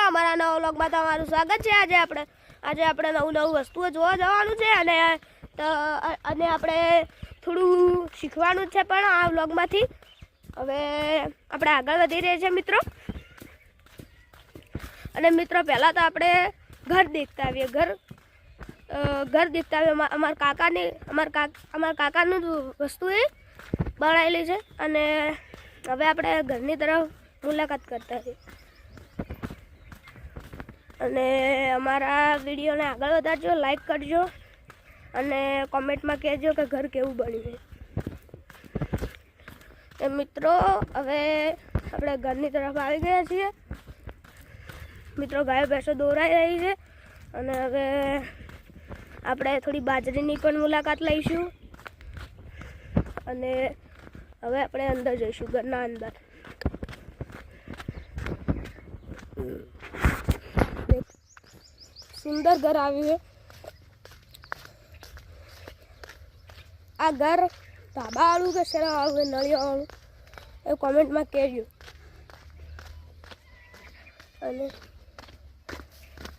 અમારા નવા વ્લોગમાં તમારું સ્વાગત છે। આજે આપણે નવું વસ્તુઓ જોવા જવાનું છે અને આપણે થોડું શીખવાનું છે પણ આ વ્લોગમાંથી। હવે આપણે આગળ વધી રહ્યા છીએ મિત્રો। અને મિત્રો પહેલા તો આપણે ઘર દેખતા આવીએ। ઘર દેખતા આવીએ। અમારા કાકાનું વસ્તુ એ બનાવેલી છે અને હવે આપણે ઘરની તરફ મુલાકાત કરતા છીએ અને અમારા વિડીયોને આગળ વધારજો, લાઈક કરજો અને કોમેન્ટમાં કહેજો કે ઘર કેવું બન્યું છે। મિત્રો હવે આપણે ઘરની તરફ આવી ગયા છીએ મિત્રો। ગાયો ભેંસો દોરાઈ રહી છે અને હવે આપણે થોડી બાજરીની પણ મુલાકાત લઈશું અને હવે આપણે અંદર જઈશું, ઘરના અંદર। સુંદર ઘર આવ્યું છે। આ ઘર ધાબાવાળું કે શેરાવાળું કે નળિયાવાળું એ કોમેન્ટમાં કહેજો।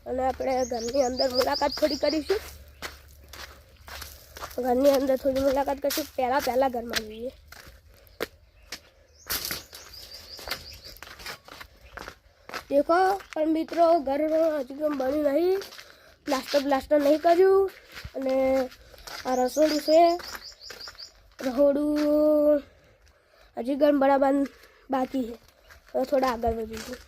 અને આપણે ઘરની અંદર મુલાકાત થોડી કરીશું। ઘરની અંદર થોડી મુલાકાત કરીશું। પહેલા ઘરમાં જઈએ। देखो पर मित्रों घर हजू कम बनी नहीं, प्लास्टर नहीं कर्યું અને આ રસોડું છે। રહોડું હજી ઘર બરાબર બાકી છે। હવે થોડા આગળ વધીશું।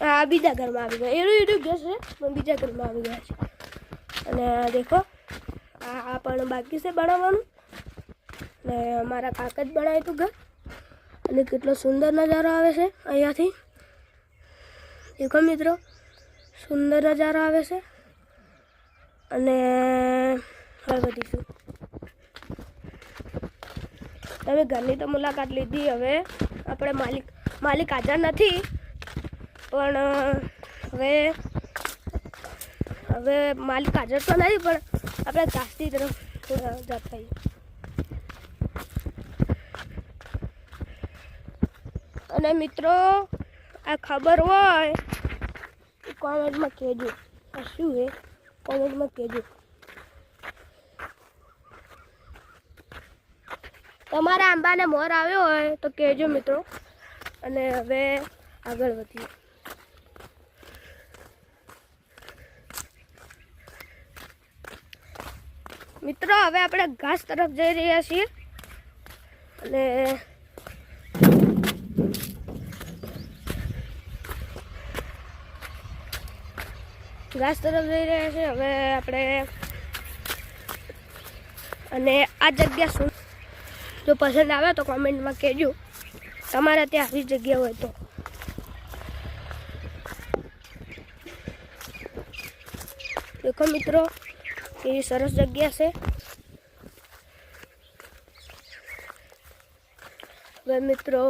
આ બીજા ઘરમાં આવી ગયા। એનું ઘર છે પણ બીજા ઘરમાં આવી ગયા છે। અને દેખો આ પણ બાકી છે બનાવવાનું ને અમારા કાકા જ બનાવ્યું હતું ઘર અને કેટલો સુંદર નજારો આવે છે અહીંયાથી। દેખો મિત્રો સુંદર નજારો આવે છે અને હવે વધીશું। તમે ઘરની તો મુલાકાત લીધી। હવે આપણે માલિક હાજર નથી પણ હવે માલિક હાજર તો નથી પણ આપણે કાસ્તી તરફ જતા થઈએ। અને મિત્રો આ ખબર હોય તો કોમેન્ટમાં કહેજો આ શું છે, કોમેન્ટમાં કહેજો। તમારા આંબાને મોર આવ્યો હોય તો કહેજો મિત્રો। અને હવે આગળ વધીએ। મિત્રો હવે આપણે ઘાસ તરફ જઈ રહ્યા છીએ અને ઘાસ તરફ જઈ રહ્યા છે હવે આપણે। અને આ જગ્યા શું જો પસંદ આવે તો કોમેન્ટમાં કહેજો તમારા ત્યાં આવી જગ્યા હોય તો। દેખો મિત્રો કેવી સરસ જગ્યા છે। હવે મિત્રો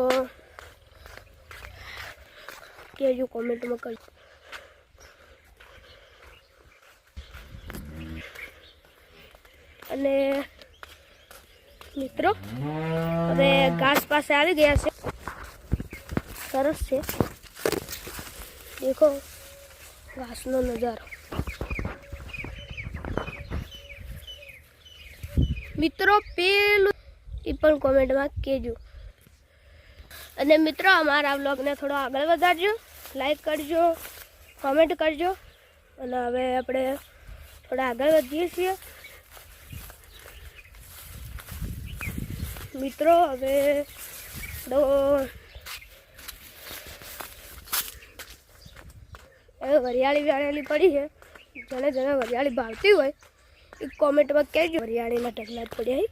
કહેજો કોમેન્ટમાં કરજો। અને મિત્રો હવે ઘાસ પાસે આવી ગયા છે। સરસ છે દેખો ઘાસનો નજારો। મિત્રો પેલું એ પણ કોમેન્ટમાં કહેજો। અને મિત્રો અમારા વ્લોગને થોડો આગળ વધારજો, લાઈક કરજો, કોમેન્ટ કરજો। અને હવે આપણે થોડા આગળ વધીએ છીએ મિત્રો। હવે વરિયાળી પડી છે। જેને વરિયાળી ભાવતી હોય એ કોમેન્ટમાં કહેજો। વરિયાળીના ઢગલા જ પડ્યા।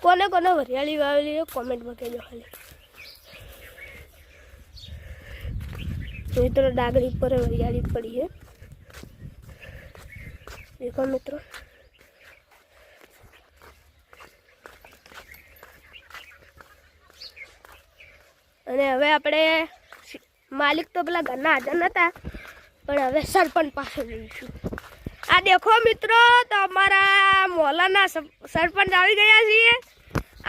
કોને વરિયાળી વાવેલી છે કોમેન્ટમાં કહેજો ખાલી। મિત્રો ડાગરી પર વરિયાળી પડી છે દેખો મિત્રો। અને હવે આપણે માલિક તો પેલા ઘરના હાજર નહોતા પણ હવે સરપંચ પાસે જઈશું। આ દેખો મિત્રો, તો અમારા મોહલ્લાના સરપંચ આવી ગયા છીએ.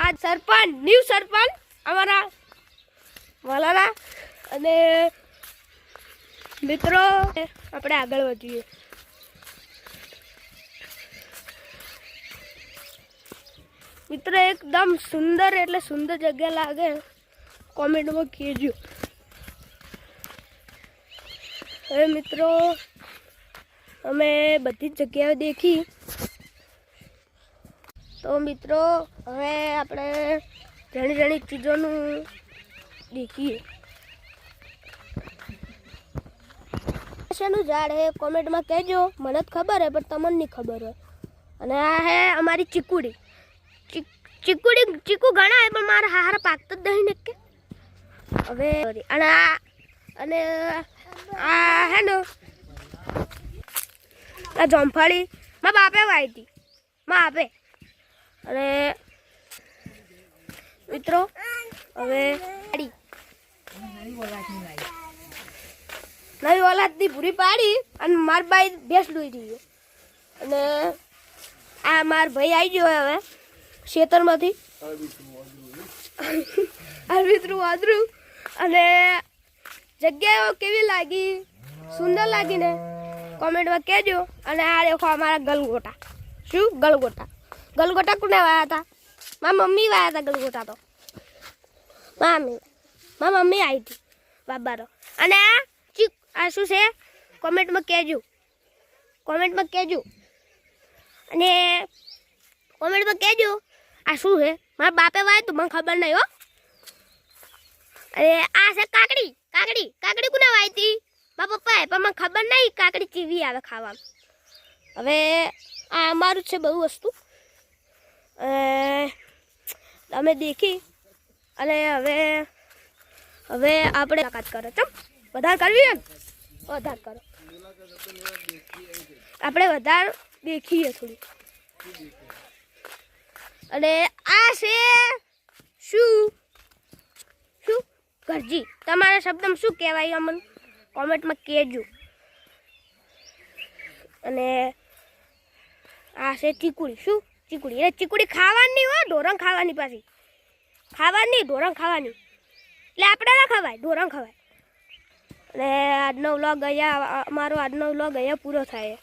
આ સરપંચ, ન્યૂ સરપંચ અમારા મોહલ્લાના. અને મિત્રો આપણે આગળ વધીએ. મિત્રો એકદમ સુંદર એટલે સુંદર જગ્યા લાગે, કોમેન્ટમાં કહેજો. હવે મિત્રો અમે બધી જ જગ્યાએ દેખી. તો મિત્રો હવે આપણે ઘણી ઘણી ચીજોનું દેખીએ. શેનું ઝાડ હે કોમેન્ટમાં કહેજો. મને જ ખબર હે પણ તમને નહીં ખબર હોય. અને આ હે અમારી ચીકુડી. ચીકુ ઘણા હે પણ મારા હારા પાકતો જ નહીં નક્કે. હવે અને આ હે ને આ જોમફળી મારા બાપે વાવી હતી, મારા બાપે. અને મિત્રો હવે નવી ઓલાદની પૂરી પાડી અને માર બાઈ ભેંસ દોઈ દીધી. અને આ માર ભાઈ આવી ગયો હવે ખેતરમાંથી, અરવિત્રું વાદરું. અને જગ્યાઓ કેવી લાગી, સુંદર લાગીને કોમેન્ટમાં કહેજો. અને આ દેખો અમારા ગલગોટા. શું ગલગોટા? ગલગોટા કોને વાયા હતા? મારા મમ્મી વાયા હતા ગલગોટા. તો મારા મમ્મી આવી હતી બાબારો. અને આ શું છે કોમેન્ટમાં કહેજો, કોમેન્ટમાં કહેજો. અને કોમેન્ટમાં કહેજો આ શું છે. મારા બાપે વાય તો મને ખબર નહીં હો. અને આ છે કાકડી. કાકડી કોને વાય હતી? મારા પપ્પાએ. પણ મને ખબર નહીં કાકડી ચીવી આવે ખાવામાં. હવે આ અમારું છે બહુ વસ્તુ અમે દેખી. અને હવે આપણે મુલાકાત કરો. ચમ વધારે કરવી એમ વધારે કરો. આપણે વધારે દેખીએ થોડી. અને આ છે શું ગરજી. તમારા શબ્દમાં શું કહેવાય અમને કોમેન્ટમાં કહેજો. અને આ છે ચીકુડી. શું ચીકુડી? એટલે ચીકુડી ખાવાની હોય, ઢોરણ ખાવાની. પાછી ખાવાની, ઢોરણ ખાવાની. એટલે આપણે ના ખવાય, ઢોરણ ખવાય. અને આજનો વ્લોગ અહીંયા પૂરો થાય.